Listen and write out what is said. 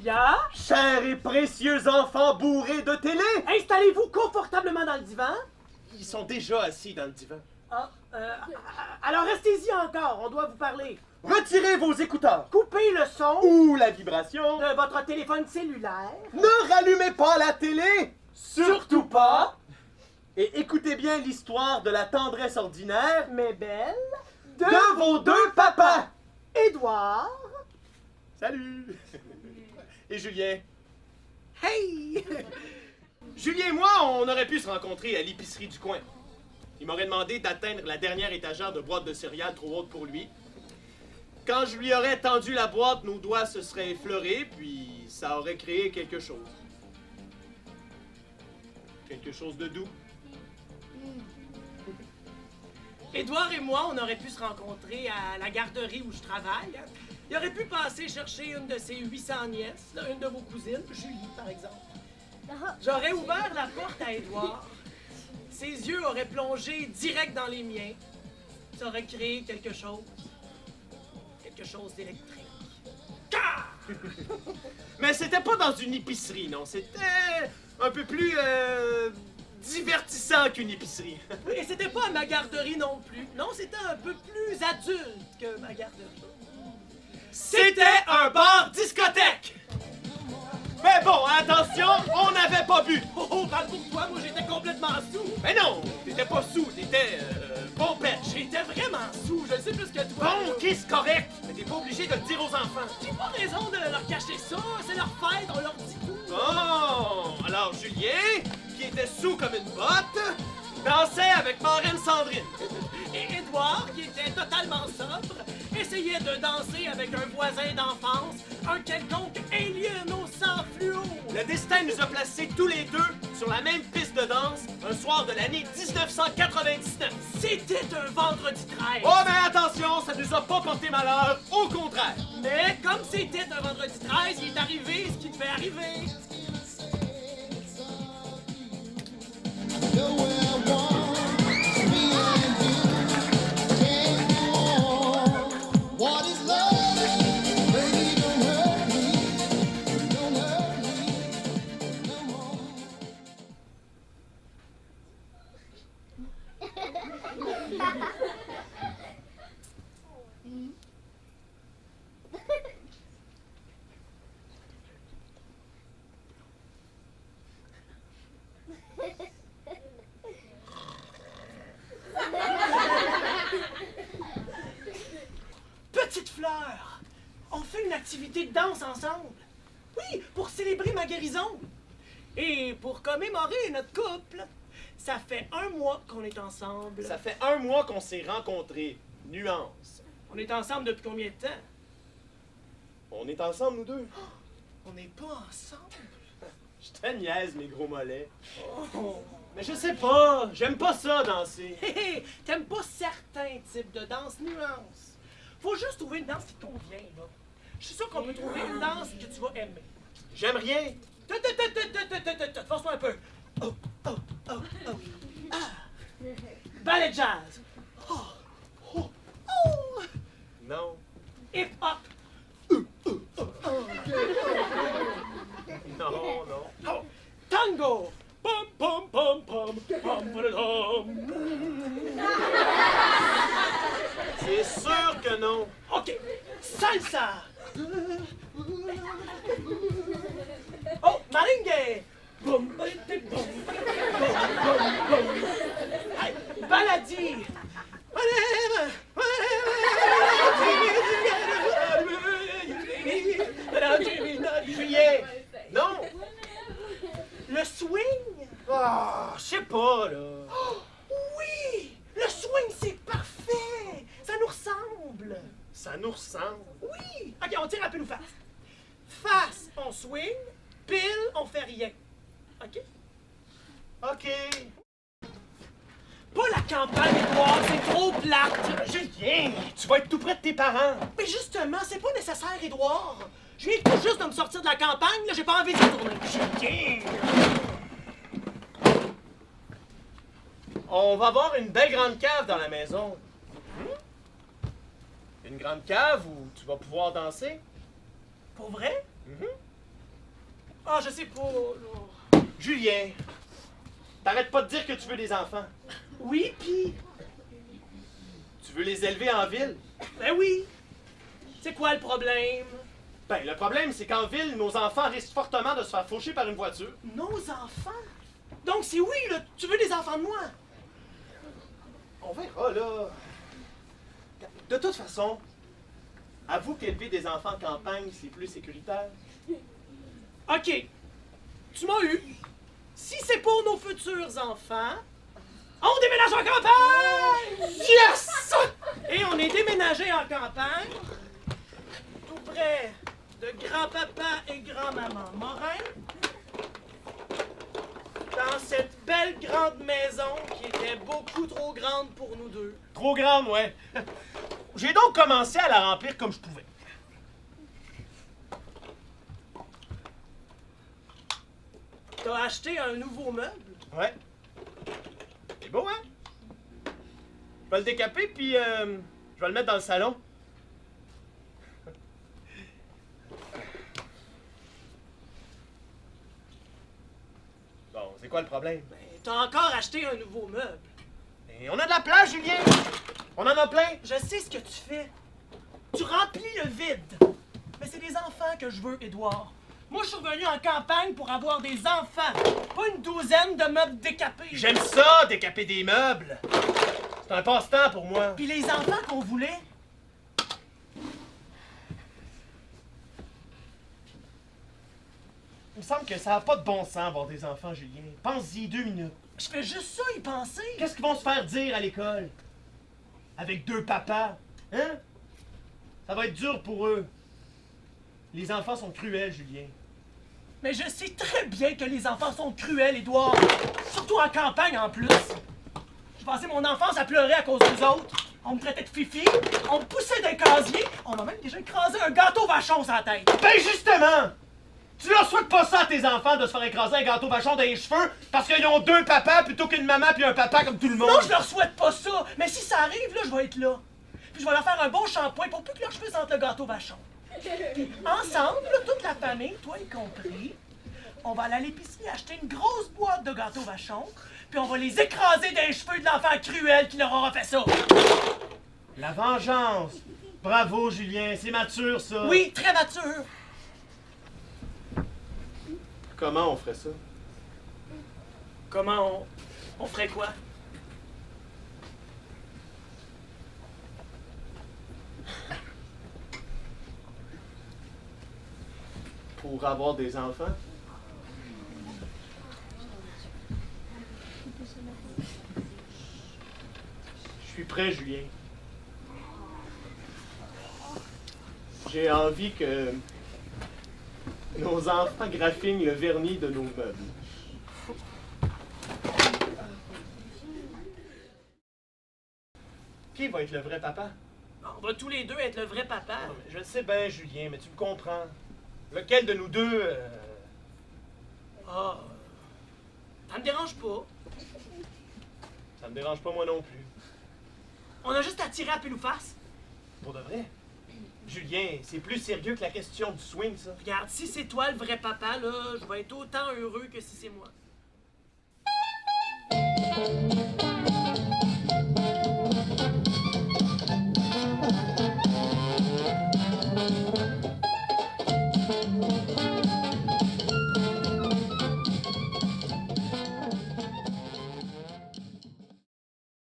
Julia? Chers et précieux enfants bourrés de télé! Installez-vous confortablement dans le divan. Ils sont déjà assis dans le divan. Ah, alors restez-y encore, on doit vous parler. Retirez vos écouteurs! Coupez le son Ou la vibration! de votre téléphone cellulaire. Ne rallumez pas la télé! Surtout pas. Et écoutez bien l'histoire de la tendresse ordinaire Mais belle, de vos deux papas! Édouard. Salut! Et Julien? Hey! Julien et moi, on aurait pu se rencontrer à l'épicerie du coin. Il m'aurait demandé d'atteindre la dernière étagère de boîte de céréales trop haute pour lui. Quand je lui aurais tendu la boîte, nos doigts se seraient effleurés, puis ça aurait créé quelque chose. Quelque chose de doux. Édouard et moi, on aurait pu se rencontrer à la garderie où je travaille. Il aurait pu passer chercher une de ses 800 nièces, là, une de vos cousines, Julie, par exemple. J'aurais ouvert la porte à Édouard. Ses yeux auraient plongé direct dans les miens. Ça aurait créé quelque chose. Quelque chose d'électrique. Mais c'était pas dans une épicerie, non. C'était un peu plus divertissant qu'une épicerie. Et c'était pas à ma garderie non plus. Non, c'était un peu plus adulte que ma garderie. C'était un bar discothèque! Mais bon, attention, on n'avait pas bu! Oh, parle pour toi, moi j'étais complètement sous. Mais non, t'étais pas sous, t'étais pompette. J'étais vraiment sous, je sais plus que toi. Bon, là. ok, c'est correct, mais t'es pas obligé de le dire aux enfants. J'ai pas raison de leur cacher ça, c'est leur fête, on leur dit tout. Bon, alors Julien, qui était sous comme une botte, dansait avec marraine Sandrine. Et Édouard, qui était totalement sobre, essayait de danser avec un voisin d'enfance, un quelconque alien au sang fluo. Le destin nous a placés tous les deux sur la même piste de danse un soir de l'année 1999. C'était un vendredi 13. Oh, mais attention, ça nous a pas porté malheur, au contraire. Mais comme c'était un vendredi 13, il est arrivé ce qui devait arriver. What is love? Baby, don't hurt me. Don't hurt me no more. Petite fleur, on fait une activité de danse ensemble. Oui, pour célébrer ma guérison. Et pour commémorer notre couple. Ça fait 1 mois qu'on est ensemble. Ça fait 1 mois qu'on s'est rencontrés. Nuance. On est ensemble depuis combien de temps? On est ensemble, nous deux. On n'est pas ensemble. Je te niaise, mes gros mollets. Mais je sais pas, j'aime pas ça, danser. Hé hé, t'aimes pas certains types de danse nuance. Faut juste trouver une danse qui te convient, là. Je suis sûr qu'on peut trouver une danse que tu vas aimer. J'aime rien. Force-toi un peu. Oh, oh, oh, oh. Ah. Ballet jazz. Oh, oh, oh. Non. Hip-hop. Non, non. Oh. Tango. Pom, pom, pom, pom, pom, pom. C'est sûr que non. OK. Salsa. Oh, maringue. Boum, boum, boum, boum, boum. Hey, baladi. Julien. Non. Le swing? Ah, je sais pas, là. Oh, oui! Le swing, c'est parfait! Ça nous ressemble! Ça nous ressemble. Oui! OK, on tire à pile ou face. Face, on swing. Pile, on fait rien. OK? OK. Pas la campagne, Édouard, c'est trop plate! Julien, tu vas être tout près de tes parents. Mais justement, c'est pas nécessaire, Édouard! Je viens tout juste de me sortir de la campagne, là, j'ai pas envie de retourner. Julien! On va avoir une belle grande cave dans la maison. Une grande cave où tu vas pouvoir danser. Pour vrai? Ah, je sais pas, là. Julien, t'arrêtes pas de dire que tu veux des enfants. Oui, pis... Tu veux les élever en ville? Ben oui. C'est quoi le problème? Ben, le problème, c'est qu'en ville, nos enfants risquent fortement de se faire faucher par une voiture. Nos enfants? Donc c'est oui, là, tu veux des enfants de moi? On verra, là. De toute façon, avoue qu'élever des enfants en campagne, c'est plus sécuritaire. OK. Tu m'as eu. Si c'est pour nos futurs enfants, on déménage en campagne! Yes! Et on est déménagé en campagne, tout près de grand-papa et grand-maman Morin, dans cette belle grande maison qui était beaucoup trop grande pour nous deux. Trop grande, ouais. J'ai donc commencé à la remplir comme je pouvais. T'as acheté un nouveau meuble? Ouais. C'est beau, hein? Je vais le décaper, puis je vais le mettre dans le salon. Bon, c'est quoi le problème? Ben, t'as encore acheté un nouveau meuble. Et on a de la place, Julien! On en a plein! Je sais ce que tu fais. Tu remplis le vide. Mais c'est des enfants que je veux, Édouard. Moi, je suis revenu en campagne pour avoir des enfants, pas une douzaine de meubles décapés. J'aime ça, décaper des meubles! C'est un passe-temps pour moi. Puis les enfants qu'on voulait, Il me semble que ça n'a pas de bon sens avoir des enfants, Julien. Pense-y 2 minutes. je fais juste ça y penser. Qu'est-ce qu'ils vont se faire dire à l'école? Avec 2 papas? Hein? Ça va être dur pour eux. Les enfants sont cruels, Julien. Mais je sais très bien que les enfants sont cruels, Édouard. Surtout en campagne, en plus. J'ai passé mon enfance à pleurer à cause des autres. On me traitait de fifi, on me poussait d'un casier, on m'a même déjà écrasé un gâteau vachon sur la tête. Ben justement! Tu leur souhaites pas ça à tes enfants de se faire écraser un gâteau vachon dans les cheveux parce qu'ils ont 2 papas plutôt qu'une maman puis un papa comme tout le monde? Non, je leur souhaite pas ça. Mais si ça arrive, là, je vais être là. Puis je vais leur faire un bon shampoing pour plus que leurs cheveux sentent le gâteau vachon. Puis ensemble, là, toute la famille, toi y compris, on va aller à l'épicerie acheter une grosse boîte de gâteaux vachon, puis on va les écraser dans les cheveux de l'enfant cruel qui leur aura fait ça. La vengeance! Bravo, Julien, c'est mature, ça! Oui, très mature. Comment on ferait ça? Comment on ferait quoi? Pour avoir des enfants? Je suis prêt, Julien. J'ai envie que nos enfants graffinent le vernis de nos meubles. Qui va être le vrai papa? On va tous les deux être le vrai papa. Je le sais bien, Julien, mais tu me comprends. Lequel de nous deux... Ah, ça me dérange pas. Ça me dérange pas moi non plus. On a juste à tirer à pile ou face. Pour de vrai? Julien, c'est plus sérieux que la question du swing, ça. Regarde, si c'est toi le vrai papa, là, je vais être autant heureux que si c'est moi.